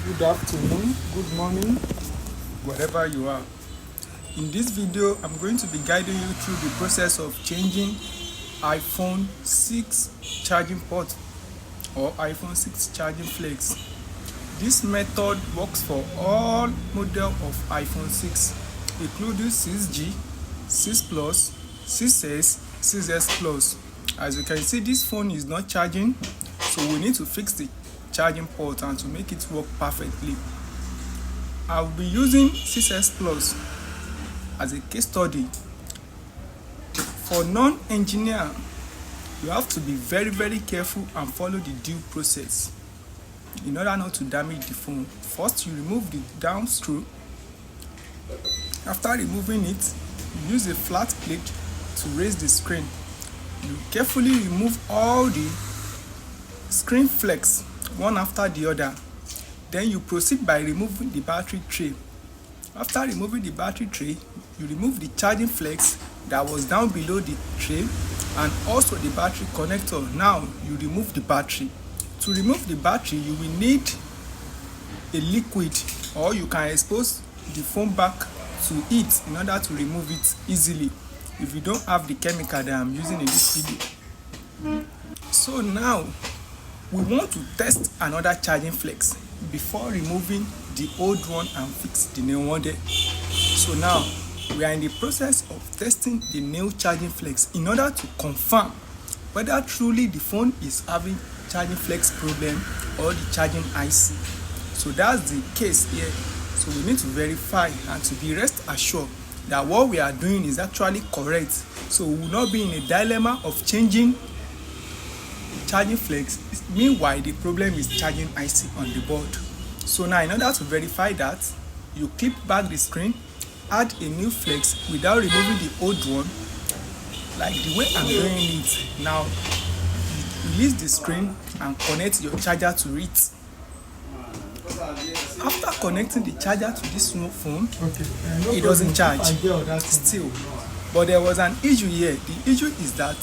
good afternoon, good morning, wherever you are. In this video, I'm going to be guiding you through the process of changing iPhone 6 charging port or iPhone 6 charging flex. This method works for all models of iPhone 6, including 6G, 6 Plus, 6S, 6S Plus. As you can see, this phone is not charging, so we need to fix the charging port and to make it work perfectly. I'll be using 6S Plus as a case study. For non-engineer, you have to be very careful and follow the due process in order not to damage the phone. First, you remove the down screw. After removing it, you use a flat plate to raise the screen. You carefully remove all the screen flex one after the other. Then you proceed by removing the battery tray. After removing the battery tray, you remove the charging flex that was down below the tray and also the battery connector. Now you remove the battery. To remove the battery, you will need a liquid, or you can expose the phone back to it in order to remove it easily if you don't have the chemical that I'm using in this video. So now we want to test another charging flex before removing the old one and fix the new one there. So now we are in the process of testing the new charging flex in order to confirm whether truly the phone is having charging flex problem or the charging IC. So that's the case here. So we need to verify and to be rest assured that what we are doing is actually correct. So we will not be in a dilemma of changing charging flex, meanwhile the problem is charging IC on the board. So now in order to verify that, you clip back the screen, add a new flex without removing the old one, like the way I'm doing it now. You release the screen and connect your charger to it. After connecting the charger to this phone, it doesn't charge still. But there was an issue here. The issue is that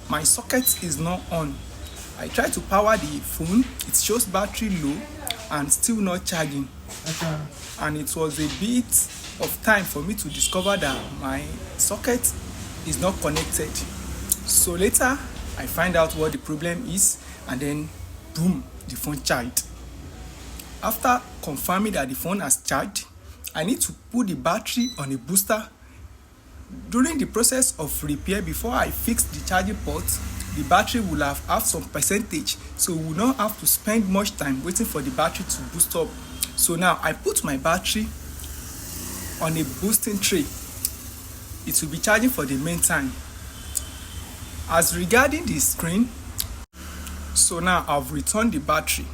my socket is not on. I tried to power the phone, it shows battery low and still not charging. And it was a bit of time for me to discover that my socket is not connected. So later I find out what the problem is, and then boom, the phone charged. After confirming that the phone has charged, I need to put the battery on a booster. During the process of repair, before I fix the charging port, the battery will have some percentage, so we will not have to spend much time waiting for the battery to boost up. So now I put my battery on a boosting tray. It will be charging for the meantime. As regarding the screen, so now I've returned the battery.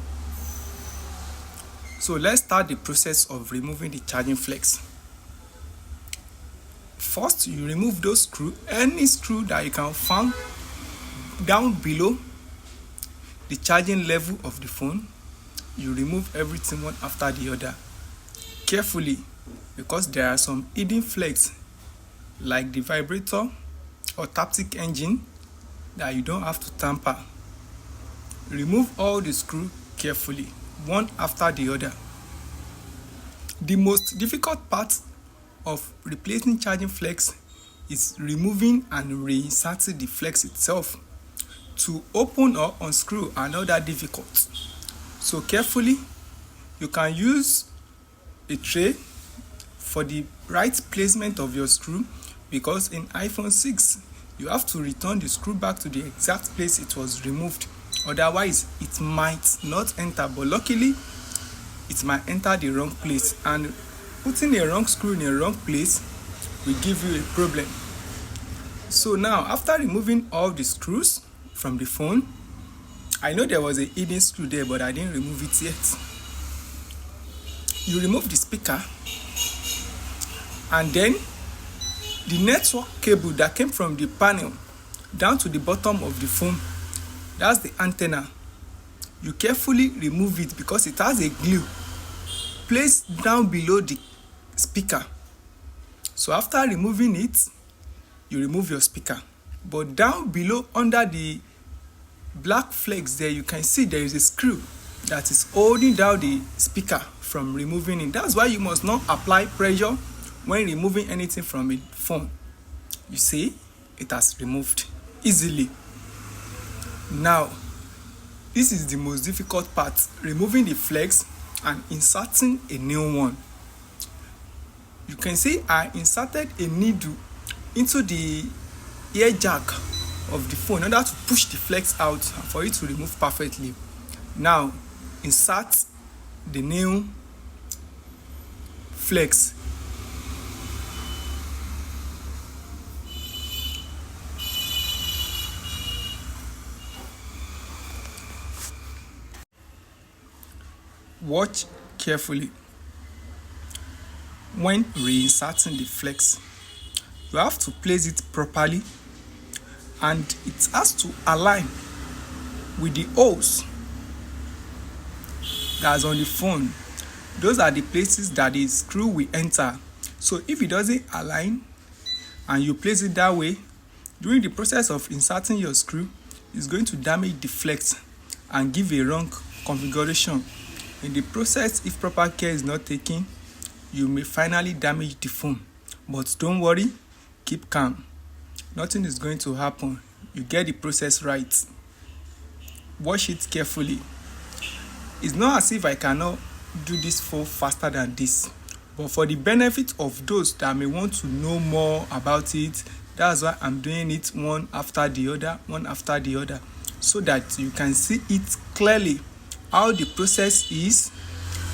So let's start the process of removing the charging flex. First, you remove those screws, any screw that you can find down below the charging level of the phone. You remove everything one after the other carefully, because there are some hidden flex like the vibrator or Taptic engine that you don't have to tamper. Remove all the screws carefully, one after the other. The most difficult part of replacing charging flex is removing and reinserting the flex itself. To open or unscrew are not that difficult. So carefully, you can use a tray for the right placement of your screw, because in iPhone 6 you have to return the screw back to the exact place it was removed. Otherwise it might not enter, but luckily it might enter the wrong place, and putting a wrong screw in a wrong place will give you a problem. So now, after removing all the screws from the phone, I know there was a hidden screw there, but I didn't remove it yet. You remove the speaker, and then the network cable that came from the panel down to the bottom of the phone, that's the antenna. You carefully remove it because it has a glue placed down below the speaker. So after removing it, you remove your speaker. But down below under the black flex there, you can see there is a screw that is holding down the speaker from removing it. That's why you must not apply pressure when removing anything from a phone. You see, it has removed easily. Now, this is the most difficult part, removing the flex and inserting a new one. You can see I inserted a needle into the ear jack of the phone in order to push the flex out and for it to remove perfectly. Now, insert the new flex. Watch carefully. When reinserting the flex, you have to place it properly and it has to align with the holes that's on the phone. Those are the places that the screw will enter. So if it doesn't align and you place it that way, during the process of inserting your screw, it's going to damage the flex and give a wrong configuration. In the process, if proper care is not taken, you may finally damage the phone. But don't worry, keep calm. Nothing is going to happen. You get the process right. Watch it carefully. It's not as if I cannot do this phone faster than this, but for the benefit of those that may want to know more about it, that's why I'm doing it one after the other, so that you can see it clearly how the process is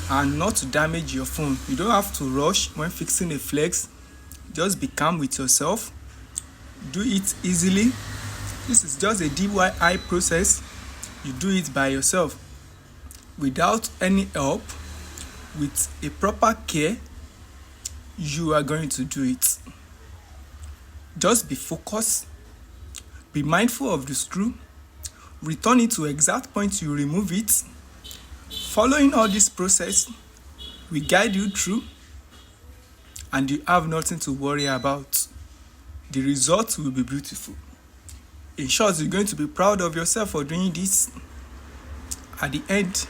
and not to damage your phone. You don't have to rush when fixing a flex. Just be calm with yourself. Do it easily. This is just a DIY process. You do it by yourself without any help. With a proper care, you are going to do it. Just be focused. Be mindful of the screw. Return it to exact point you remove it. Following all this process, we guide you through and you have nothing to worry about. The result will be beautiful. In short, you're going to be proud of yourself for doing this. At the end,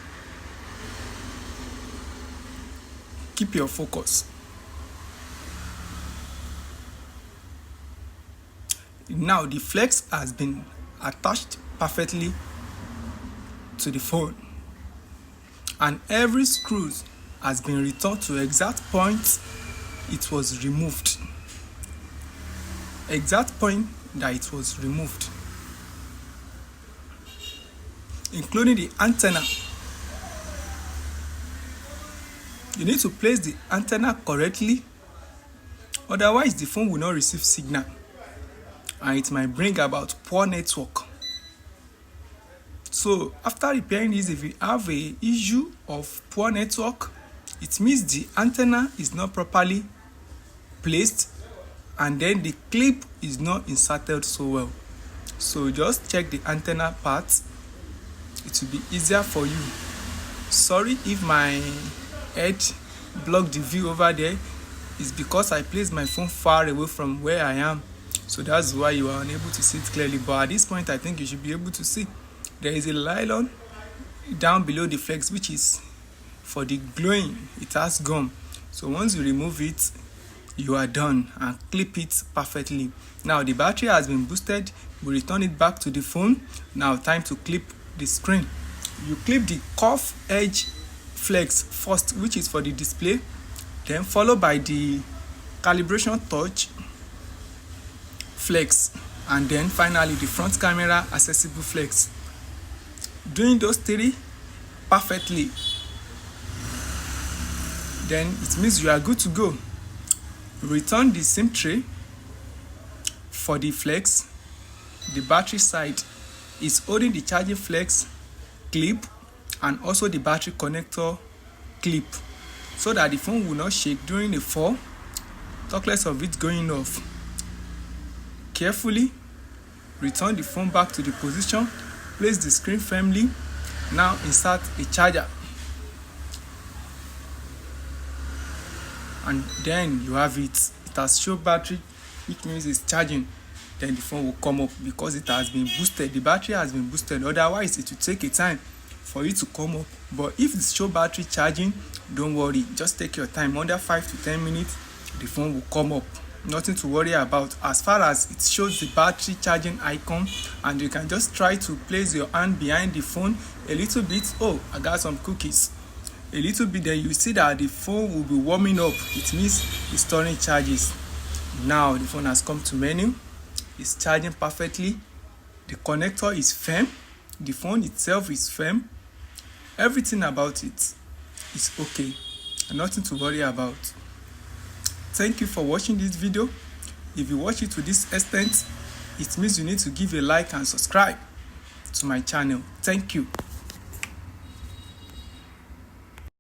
keep your focus. Now the flex has been attached perfectly to the phone, and every screw has been returned to exact point it was removed. Exact point that it was removed, including the antenna. You need to place the antenna correctly, otherwise the phone will not receive signal and it might bring about poor network. So after repairing this, if you have an issue of poor network, it means the antenna is not properly placed and then the clip is not inserted so well. So just check the antenna part. It will be easier for you. Sorry if my head blocked the view over there. It's because I placed my phone far away from where I am. So that's why you are unable to see it clearly. But at this point, I think you should be able to see. There is a nylon down below the flex, which is for the gluing. It has gum. So once you remove it, you are done, and clip it perfectly. Now the battery has been boosted. We return it back to the phone. Now time to clip the screen. You clip the curved edge flex first, which is for the display, then followed by the calibration touch flex, and then finally the front camera accessible flex. Doing those three perfectly, then it means you are good to go. Return the SIM tray for the flex. The battery side is holding the charging flex clip and also the battery connector clip, so that the phone will not shake during the fall, talk less of it going off. Carefully return the phone back to the position, place the screen firmly. Now insert a charger, and then you have it. It has shown battery, which means it's charging. Then the phone will come up because it has been boosted. The battery has been boosted. Otherwise, it will take a time for it to come up. But if it's show battery charging, don't worry, just take your time. Under 5 to 10 minutes the phone will come up. Nothing to worry about as far as it shows the battery charging icon, and you can just try to place your hand behind the phone a little bit. Oh, I got some cookies. A little bit, then you see that the phone will be warming up. It means it's storing charges. Now the phone has come to menu. It's charging perfectly. The connector is firm. The phone itself is firm. Everything about it is okay. Nothing to worry about. Thank you for watching this video. If you watch it to this extent, it means you need to give a like and subscribe to my channel. Thank you.